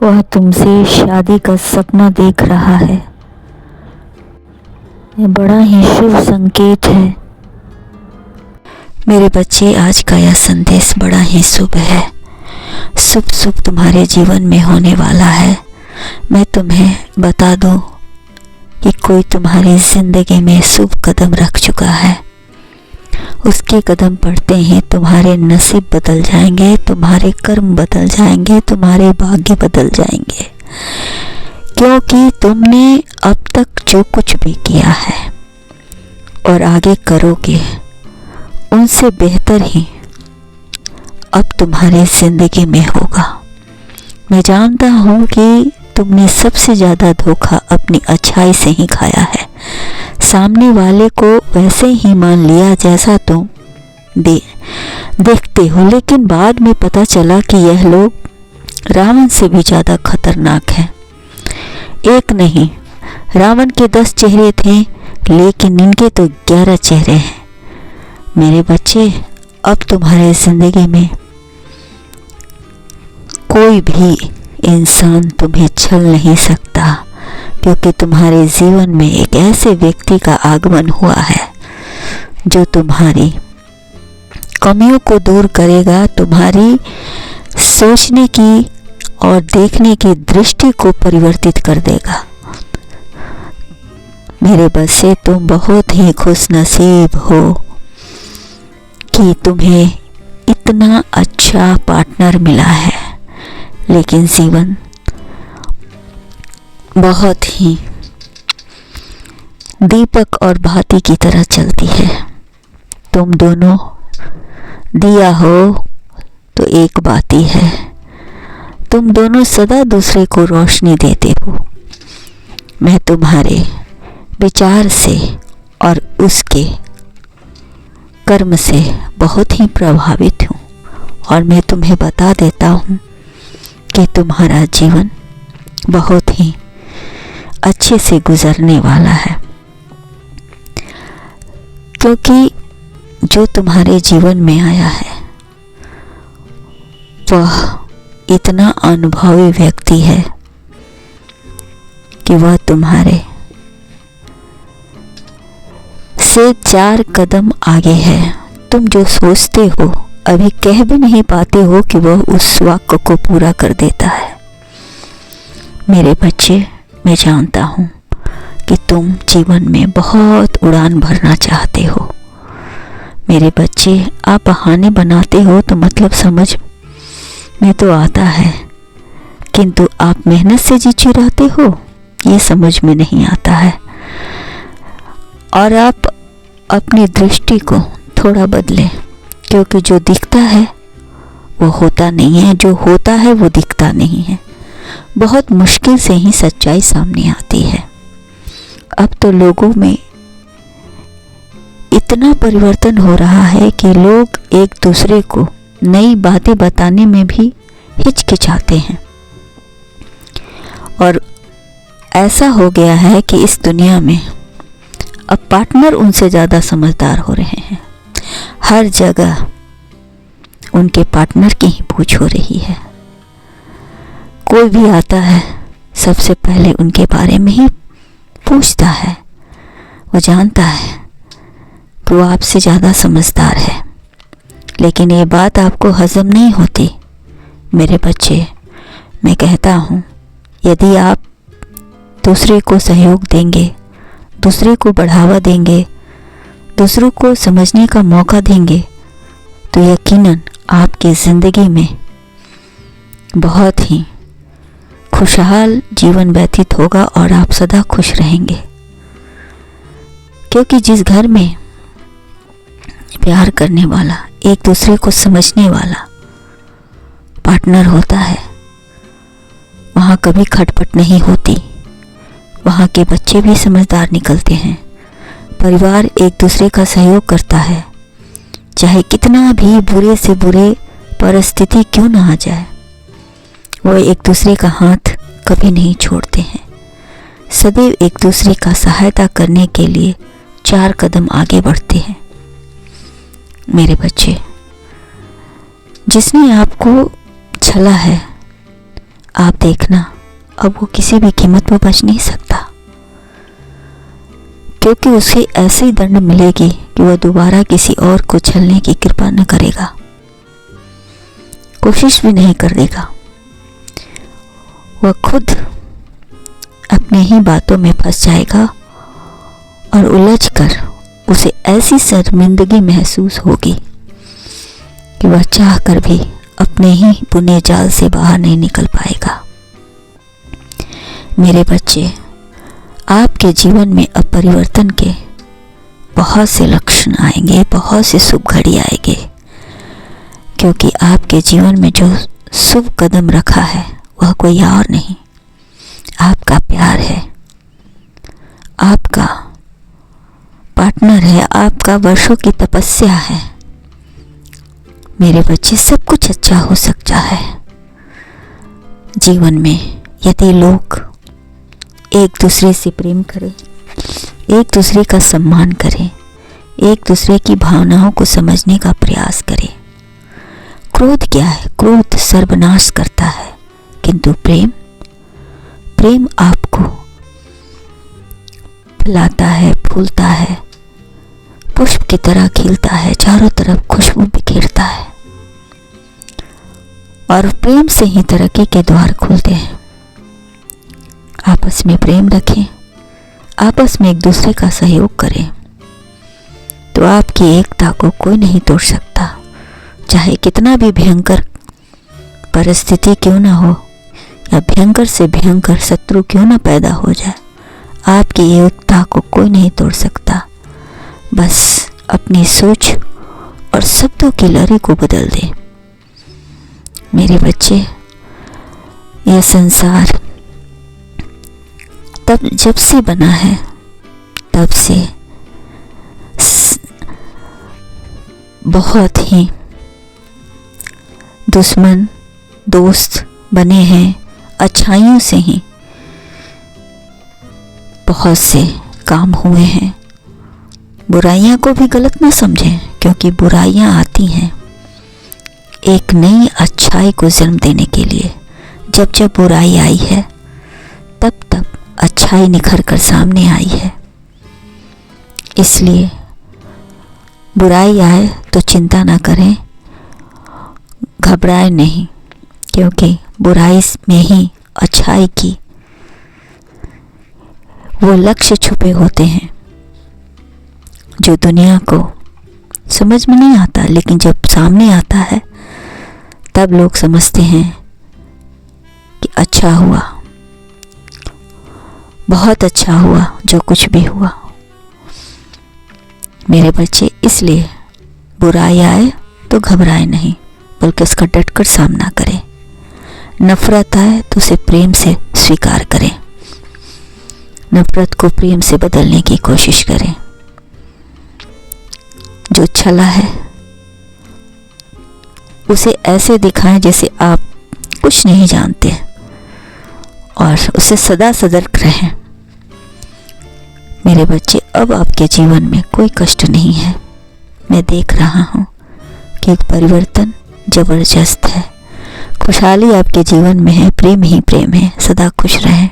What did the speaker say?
वह तुमसे शादी का सपना देख रहा है। यह बड़ा ही शुभ संकेत है। मेरे बच्चे, आज का यह संदेश बड़ा ही शुभ है। शुभ शुभ तुम्हारे जीवन में होने वाला है। मैं तुम्हें बता दूं कि कोई तुम्हारी जिंदगी में शुभ कदम रख चुका है। उसके कदम पड़ते ही तुम्हारे नसीब बदल जाएंगे, तुम्हारे कर्म बदल जाएंगे, तुम्हारे भाग्य बदल जाएंगे, क्योंकि तुमने अब तक जो कुछ भी किया है और आगे करोगे उनसे बेहतर ही अब तुम्हारी जिंदगी में होगा। मैं जानता हूँ कि तुमने सबसे ज़्यादा धोखा अपनी अच्छाई से ही खाया है। सामने वाले को वैसे ही मान लिया जैसा तुम देखते हो, लेकिन बाद में पता चला कि यह लोग रावण से भी ज़्यादा खतरनाक हैं। एक नहीं, रावण के 10 चेहरे थे, लेकिन इनके तो 11 चेहरे हैं। मेरे बच्चे, अब तुम्हारे जिंदगी में कोई भी इंसान तुम्हें छल नहीं सकता, क्योंकि तुम्हारे जीवन में एक ऐसे व्यक्ति का आगमन हुआ है जो तुम्हारी कमियों को दूर करेगा, तुम्हारी सोचने की और देखने की दृष्टि को परिवर्तित कर देगा। मेरे बच्चे, तुम बहुत ही खुशनसीब हो कि तुम्हें इतना अच्छा पार्टनर मिला है, लेकिन जीवन बहुत ही दीपक और भाती की तरह चलती है। तुम दोनों दिया हो तो एक बाती है। तुम दोनों सदा दूसरे को रोशनी देते हो। मैं तुम्हारे विचार से और उसके कर्म से बहुत ही प्रभावित हूँ, और मैं तुम्हें बता देता हूँ कि तुम्हारा जीवन बहुत ही अच्छे से गुजरने वाला है, क्योंकि जो तुम्हारे जीवन में आया है वह इतना अनुभवी व्यक्ति है कि वह तुम्हारे से 4 कदम आगे है। तुम जो सोचते हो अभी कह भी नहीं पाते हो कि वह उस वाक्य को पूरा कर देता है। मेरे बच्चे, मैं जानता हूँ कि तुम जीवन में बहुत उड़ान भरना चाहते हो। मेरे बच्चे, आप बहाने बनाते हो तो मतलब समझ में तो आता है, किंतु आप मेहनत से जीते रहते हो ये समझ में नहीं आता है। और आप अपनी दृष्टि को थोड़ा बदलें, क्योंकि जो दिखता है वो होता नहीं है, जो होता है वो दिखता नहीं है। बहुत मुश्किल से ही सच्चाई सामने आती है। अब तो लोगों में इतना परिवर्तन हो रहा है कि लोग एक दूसरे को नई बातें बताने में भी हिचकिचाते हैं, और ऐसा हो गया है कि इस दुनिया में अब पार्टनर उनसे ज़्यादा समझदार हो रहे हैं। हर जगह उनके पार्टनर की ही पूछ हो रही है। कोई भी आता है सबसे पहले उनके बारे में ही पूछता है। वो जानता है कि वो आपसे ज़्यादा समझदार है, लेकिन ये बात आपको हजम नहीं होती। मेरे बच्चे, मैं कहता हूँ, यदि आप दूसरे को सहयोग देंगे, दूसरे को बढ़ावा देंगे, दूसरों को समझने का मौका देंगे, तो यकीनन आपकी ज़िंदगी में बहुत ही खुशहाल जीवन व्यतीत होगा और आप सदा खुश रहेंगे। क्योंकि जिस घर में प्यार करने वाला, एक दूसरे को समझने वाला पार्टनर होता है, वहाँ कभी खटपट नहीं होती। वहाँ के बच्चे भी समझदार निकलते हैं। परिवार एक दूसरे का सहयोग करता है, चाहे कितना भी बुरे से बुरे परिस्थिति क्यों ना आ जाए, वो एक दूसरे का हाथ कभी नहीं छोड़ते हैं। सदैव एक दूसरे का सहायता करने के लिए 4 कदम आगे बढ़ते हैं। मेरे बच्चे, जिसने आपको छला है आप देखना अब वो किसी भी कीमत पर बच नहीं सकता, क्योंकि उसे ऐसी दंड मिलेगी कि वह दोबारा किसी और को छलने की कृपा न करेगा, कोशिश भी नहीं कर देगा। वह खुद अपने ही बातों में फंस जाएगा और उलझकर उसे ऐसी शर्मिंदगी महसूस होगी कि वह चाहकर भी अपने ही बुने जाल से बाहर नहीं निकल पाएगा। मेरे बच्चे, आपके जीवन में अब परिवर्तन के बहुत से लक्षण आएंगे, बहुत से शुभ घड़ी आएंगे, क्योंकि आपके जीवन में जो शुभ कदम रखा है वह कोई और नहीं, आपका प्यार है, आपका पार्टनर है, आपका वर्षों की तपस्या है। मेरे बच्चे, सब कुछ अच्छा हो सकता है जीवन में यदि लोग एक दूसरे से प्रेम करें, एक दूसरे का सम्मान करें, एक दूसरे की भावनाओं को समझने का प्रयास करें। क्रोध क्या है? क्रोध सर्वनाश करता है, किंतु प्रेम आपको फैलाता है, फूलता है, पुष्प की तरह खिलता है, चारों तरफ खुशबू बिखेरता है, और प्रेम से ही तरक्की के द्वार खुलते हैं। आपस में प्रेम रखें, आपस में एक दूसरे का सहयोग करें, तो आपकी एकता को कोई नहीं तोड़ सकता। चाहे कितना भी भयंकर परिस्थिति क्यों ना हो या भयंकर से भयंकर शत्रु क्यों ना पैदा हो जाए, आपकी एकता को कोई नहीं तोड़ सकता। बस अपनी सोच और शब्दों की लड़ी को बदल दे। मेरे बच्चे, यह संसार तब जब से बना है तब से बहुत ही दुश्मन दोस्त बने हैं। अच्छाइयों से ही बहुत से काम हुए हैं। बुराइयां को भी गलत ना समझें, क्योंकि बुराइयां आती हैं एक नई अच्छाई को जन्म देने के लिए। जब जब बुराई आई है तब तब अच्छाई निखर कर सामने आई है। इसलिए बुराई आए तो चिंता ना करें, घबराए नहीं, क्योंकि बुराई में ही अच्छाई की वो लक्ष्य छुपे होते हैं जो दुनिया को समझ में नहीं आता, लेकिन जब सामने आता है तब लोग समझते हैं कि अच्छा हुआ, बहुत अच्छा हुआ जो कुछ भी हुआ। मेरे बच्चे, इसलिए बुराई आए तो घबराए नहीं, बल्कि उसका डटकर सामना करें। नफरत आए तो उसे प्रेम से स्वीकार करें, नफरत को प्रेम से बदलने की कोशिश करें। जो छला है उसे ऐसे दिखाएं जैसे आप कुछ नहीं जानते, और उसे सदा सतर्क रहें। मेरे बच्चे, अब आपके जीवन में कोई कष्ट नहीं है। मैं देख रहा हूँ कि एक परिवर्तन जबरदस्त है। खुशहाली आपके जीवन में है, प्रेम ही प्रेम है। सदा खुश रहें।